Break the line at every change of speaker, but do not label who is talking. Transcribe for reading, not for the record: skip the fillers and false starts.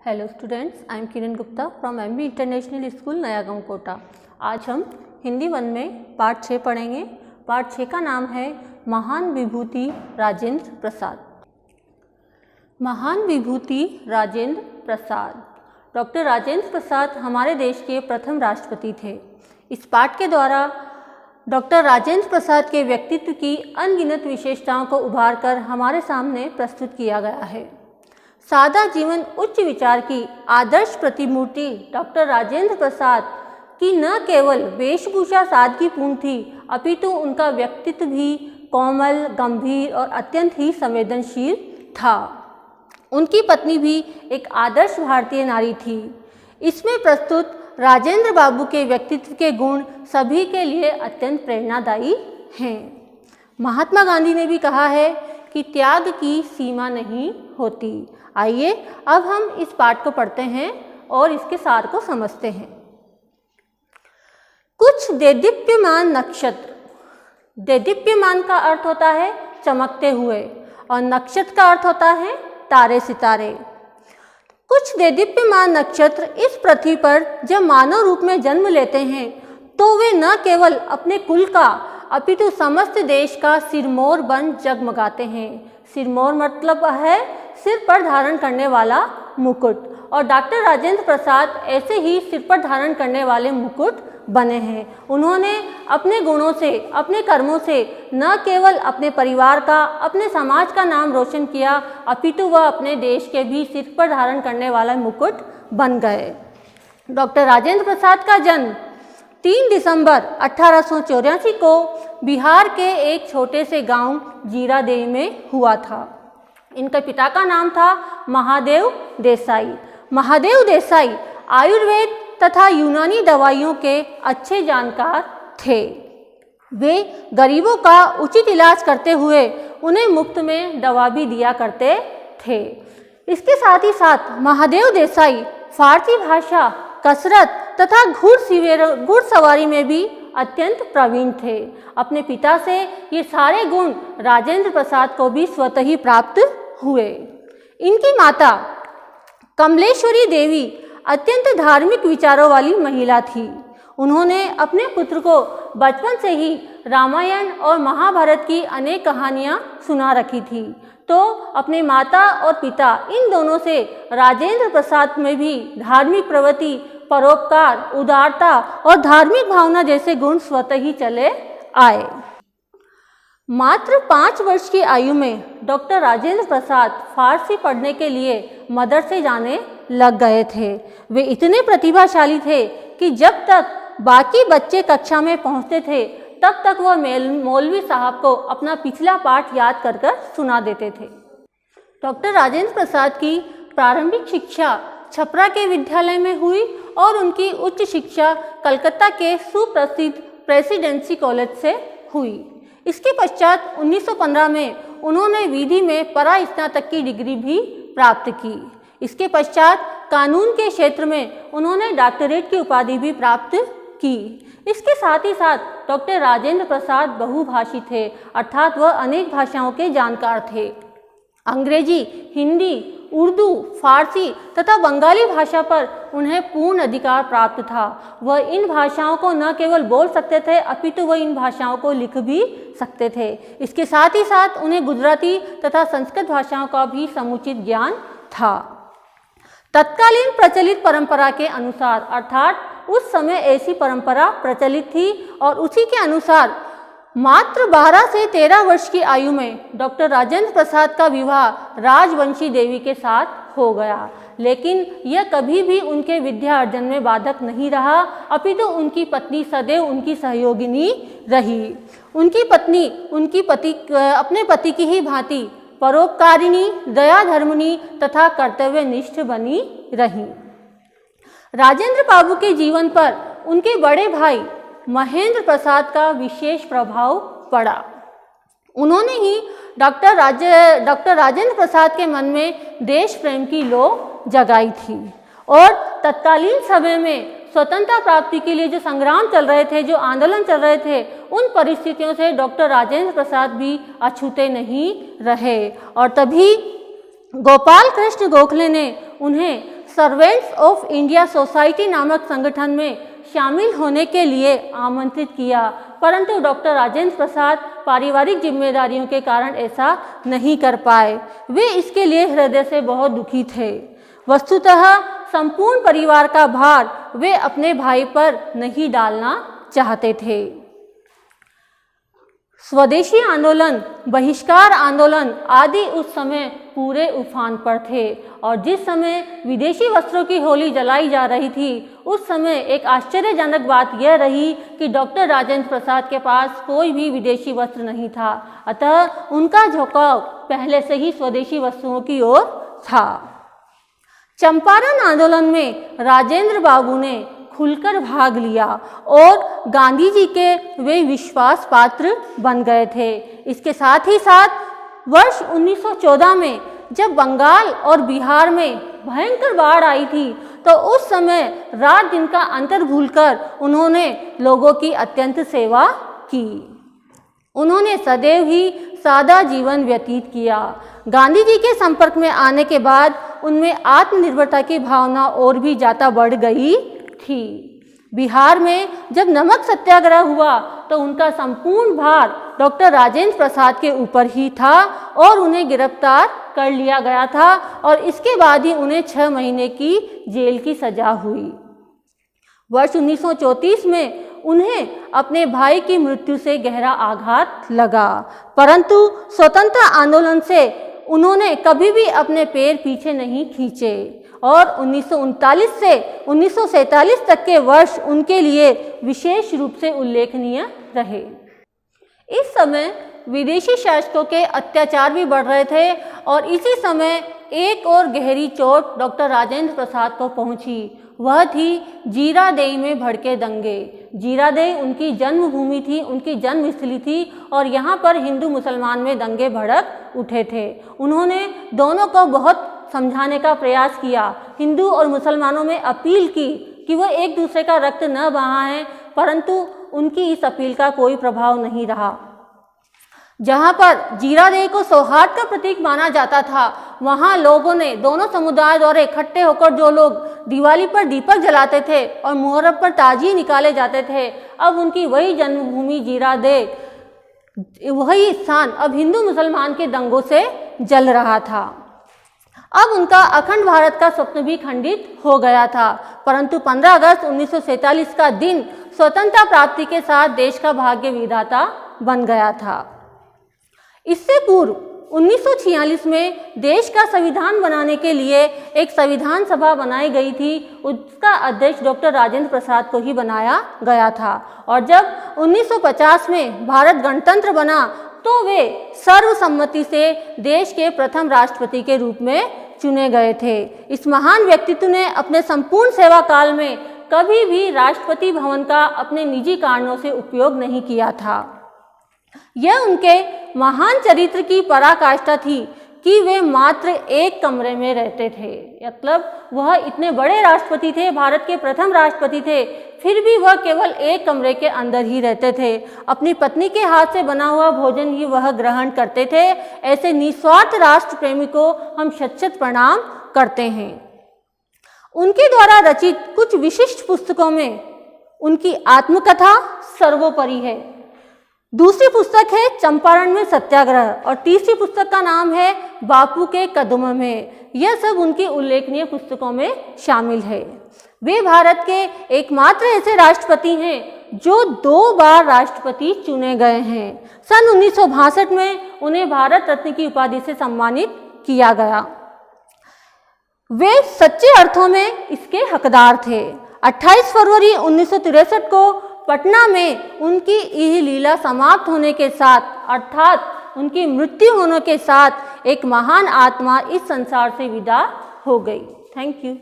Hello students, I am Kiran Gupta from MB international school नया गांव कोटा। आज हम हिंदी 1 में पाठ 6 पढ़ेंगे। पाठ 6 का नाम है महान विभूति राजेंद्र प्रसाद। महान विभूति राजेंद्र प्रसाद। डॉक्टर राजेंद्र प्रसाद हमारे देश के प्रथम राष्ट्रपति थे। इस पाठ के द्वारा डॉक्टर राजेंद्र प्रसाद के व्यक्तित्व की अनगिनत विशेषताओं को उभार कर हमारे सामने प्रस्तुत किया गया है। सादा जीवन उच्च विचार की आदर्श प्रतिमूर्ति डॉक्टर राजेंद्र प्रसाद की न केवल वेशभूषा सादगीपूर्ण थी, अपितु उनका व्यक्तित्व भी कोमल, गंभीर और अत्यंत ही संवेदनशील था। उनकी पत्नी भी एक आदर्श भारतीय नारी थी। इसमें प्रस्तुत राजेंद्र बाबू के व्यक्तित्व के गुण सभी के लिए अत्यंत प्रेरणादायी हैं। महात्मा गांधी ने भी कहा है कि त्याग की सीमा नहीं होती। आइए अब हम इस पाठ को पढ़ते हैं और इसके सार को समझते हैं। कुछ देदीप्यमान नक्षत्र। देदीप्यमान का अर्थ होता है चमकते हुए और नक्षत्र का अर्थ होता है तारे सितारे। कुछ देदीप्यमान नक्षत्र इस पृथ्वी पर जब मानव रूप में जन्म लेते हैं तो वे न केवल अपने कुल का अपितु समस्त देश का सिरमौर बन जगमगाते हैं। सिरमौर मतलब है सिर पर धारण करने वाला मुकुट, और डॉक्टर राजेंद्र प्रसाद ऐसे ही सिर पर धारण करने वाले मुकुट बने हैं। उन्होंने अपने गुणों से, अपने कर्मों से न केवल अपने परिवार का, अपने समाज का नाम रोशन किया, अपितु वह अपने देश के भी सिर पर धारण करने वाला मुकुट बन गए। डॉक्टर राजेंद्र प्रसाद का जन्म 3 दिसंबर 1884 को बिहार के एक छोटे से गांव जीरादेई में हुआ था। इनके पिता का नाम था महादेव देसाई। महादेव देसाई आयुर्वेद तथा यूनानी दवाइयों के अच्छे जानकार थे। वे गरीबों का उचित इलाज करते हुए उन्हें मुफ्त में दवा भी दिया करते थे। इसके साथ ही साथ महादेव देसाई फारसी भाषा, कसरत तथा घुड़सवारी में भी अत्यंत प्रवीण थे। अपने पिता से ये सारे गुण राजेंद्र प्रसाद को भी स्वतः ही प्राप्त हुए। इनकी माता कमलेश्वरी देवी अत्यंत धार्मिक विचारों वाली महिला थी। उन्होंने अपने पुत्र को बचपन से ही रामायण और महाभारत की अनेक कहानियां सुना रखी थी। तो अपने माता और पिता इन दोनों से राजेंद्र प्रसाद में भी धार्मिक प्रवृत्ति, परोपकार, उदारता और धार्मिक भावना जैसे गुण स्वतः ही चले आए। मात्र 5 वर्ष की आयु में डॉक्टर राजेंद्र प्रसाद फारसी पढ़ने के लिए मदरसे जाने लग गए थे। वे इतने प्रतिभाशाली थे कि जब तक बाकी बच्चे कक्षा में पहुंचते थे तब तक वह मौलवी साहब को अपना पिछला पाठ याद कर कर सुना देते थे। डॉक्टर राजेंद्र प्रसाद की प्रारंभिक शिक्षा छपरा के विद्यालय में हुई और उनकी उच्च शिक्षा कलकत्ता के सुप्रसिद्ध प्रेसिडेंसी कॉलेज से हुई। इसके पश्चात 1915 में उन्होंने विधि में परास्नातक की डिग्री भी प्राप्त की। इसके पश्चात कानून के क्षेत्र में उन्होंने डॉक्टरेट की उपाधि भी प्राप्त की। इसके साथ ही साथ डॉक्टर राजेंद्र प्रसाद बहुभाषी थे, अर्थात वह अनेक भाषाओं के जानकार थे। अंग्रेजी, हिंदी, उर्दू, फारसी तथा बंगाली भाषा पर उन्हें पूर्ण अधिकार प्राप्त था। वह इन भाषाओं को न केवल बोल सकते थे, अपितु वह इन भाषाओं को लिख भी सकते थे। इसके साथ ही साथ उन्हें गुजराती तथा संस्कृत भाषाओं का भी समुचित ज्ञान था। तत्कालीन प्रचलित परंपरा के अनुसार, अर्थात उस समय ऐसी परंपरा प्रचलित थी और उसी के अनुसार मात्र 12 से 13 वर्ष की आयु में डॉक्टर राजेंद्र प्रसाद का विवाह राजवंशी देवी के साथ हो गया। लेकिन यह कभी भी उनके विद्या अर्जन में बाधक नहीं रहा, अपितु उनकी पत्नी सदैव उनकी सहयोगिनी रही। उनकी पत्नी अपने पति की ही भांति परोपकारिणी, दया धर्मिणी तथा कर्तव्यनिष्ठ बनी रही। राजेंद्र बाबू के जीवन पर उनके बड़े भाई महेंद्र प्रसाद का विशेष प्रभाव पड़ा। उन्होंने ही डॉक्टर राजेंद्र प्रसाद के मन में देश प्रेम की लौ जगाई थी और तत्कालीन समय में स्वतंत्रता प्राप्ति के लिए जो संग्राम चल रहे थे, जो आंदोलन चल रहे थे, उन परिस्थितियों से डॉक्टर राजेंद्र प्रसाद भी अछूते नहीं रहे। और तभी गोपाल कृष्ण गोखले ने उन्हें सर्वेंट्स ऑफ इंडिया सोसाइटी नामक संगठन में शामिल होने के लिए आमंत्रित किया, परंतु डॉक्टर राजेंद्र प्रसाद पारिवारिक जिम्मेदारियों के कारण ऐसा नहीं कर पाए। वे इसके लिए हृदय से बहुत दुखी थे। वस्तुतः संपूर्ण परिवार का भार वे अपने भाई पर नहीं डालना चाहते थे। स्वदेशी आंदोलन, बहिष्कार आंदोलन आदि उस समय पूरे उफान पर थे और जिस समय विदेशी वस्त्रों की होली जलाई जा रही थी, उस समय एक आश्चर्यजनक बात यह रही कि डॉक्टर राजेंद्र प्रसाद के पास कोई भी विदेशी वस्त्र नहीं था, अतः उनका झुकाव पहले से ही स्वदेशी वस्तुओं की ओर था। चंपारण आंदोलन में राजेंद्र बाबू ने खुलकर भाग लिया और गांधी जी के वे विश्वास पात्र बन गए थे। इसके साथ ही साथ वर्ष 1914 में जब बंगाल और बिहार में भयंकर बाढ़ आई थी, तो उस समय रात दिन का अंतर भूलकर उन्होंने लोगों की अत्यंत सेवा की। उन्होंने सदैव ही सादा जीवन व्यतीत किया। गांधी जी के संपर्क में आने के बाद उनमें आत्मनिर्भरता की भावना और भी ज़्यादा बढ़ गई थी। बिहार में जब नमक सत्याग्रह हुआ तो उनका संपूर्ण भार डॉक्टर राजेंद्र प्रसाद के ऊपर ही था और उन्हें गिरफ्तार कर लिया गया था और इसके बाद ही उन्हें 6 महीने की जेल की सजा हुई। वर्ष 1934 में उन्हें अपने भाई की मृत्यु से गहरा आघात लगा, परंतु स्वतंत्रता आंदोलन से उन्होंने कभी भी अपने पैर पीछे नहीं खींचे और 1939 से 1947 तक के वर्ष उनके लिए विशेष रूप से उल्लेखनीय रहे। इस समय विदेशी शासकों के अत्याचार भी बढ़ रहे थे और इसी समय एक और गहरी चोट डॉक्टर राजेंद्र प्रसाद को पहुंची। वह थी जीरादेई में भड़के दंगे। जीरादेई उनकी जन्मभूमि थी, उनकी जन्मस्थली थी और यहाँ पर हिंदू मुसलमान में दंगे भड़क उठे थे। उन्होंने दोनों को बहुत समझाने का प्रयास किया, हिंदू और मुसलमानों में अपील की कि वो एक दूसरे का रक्त न बहाएं, परंतु उनकी इस अपील का कोई प्रभाव नहीं रहा। जहाँ पर जीरादेई को सौहार्द का प्रतीक माना जाता था, वहाँ लोगों ने दोनों समुदाय द्वारा इकट्ठे होकर जो लोग दिवाली पर दीपक जलाते थे और मुहर्रम पर ताजिए निकाले जाते थे, अब उनकी वही जन्मभूमि जीरादेई, वही स्थान अब हिंदू मुसलमान के दंगों से जल रहा था। अब उनका अखंड भारत का स्वप्न भी खंडित हो गया था, परंतु 15 अगस्त 1947 का दिन स्वतंत्रता प्राप्ति के साथ देश का भाग्य विधाता बन गया था। इससे पूर्व 1946 में देश का संविधान बनाने के लिए एक संविधान सभा बनाई गई थी। उसका अध्यक्ष डॉक्टर राजेंद्र प्रसाद को ही बनाया गया था और जब 1950 में भारत गणतंत्र बना तो वे सर्वसम्मति से देश के प्रथम राष्ट्रपति के रूप में चुने गए थे। इस महान व्यक्तित्व ने अपने संपूर्ण सेवा काल में कभी भी राष्ट्रपति भवन का अपने निजी कारणों से उपयोग नहीं किया था। यह उनके महान चरित्र की पराकाष्ठा थी कि वे मात्र एक कमरे में रहते थे। मतलब वह इतने बड़े राष्ट्रपति थे, भारत के प्रथम राष्ट्रपति थे, फिर भी वह केवल एक कमरे के अंदर ही रहते थे। अपनी पत्नी के हाथ से बना हुआ भोजन ही वह ग्रहण करते थे। ऐसे निस्वार्थ राष्ट्र प्रेमी को हम शत-शत प्रणाम करते हैं। उनके द्वारा रचित कुछ विशिष्ट पुस्तकों में उनकी आत्मकथा सर्वोपरि है। दूसरी पुस्तक है चंपारण में सत्याग्रह और तीसरी पुस्तक का नाम है बापू के कदमों में। यह सब उनकी उल्लेखनीय पुस्तकों में शामिल है। वे भारत के एकमात्र ऐसे राष्ट्रपति हैं जो 2 बार राष्ट्रपति चुने गए हैं। सन 1962 में उन्हें भारत रत्न की उपाधि से सम्मानित किया गया। वे सच्चे अर्थों में इसके हकदार थे। 28 फरवरी 1963 को पटना में उनकी यह लीला समाप्त होने के साथ, अर्थात उनकी मृत्यु होने के साथ, एक महान आत्मा इस संसार से विदा हो गई। Thank you.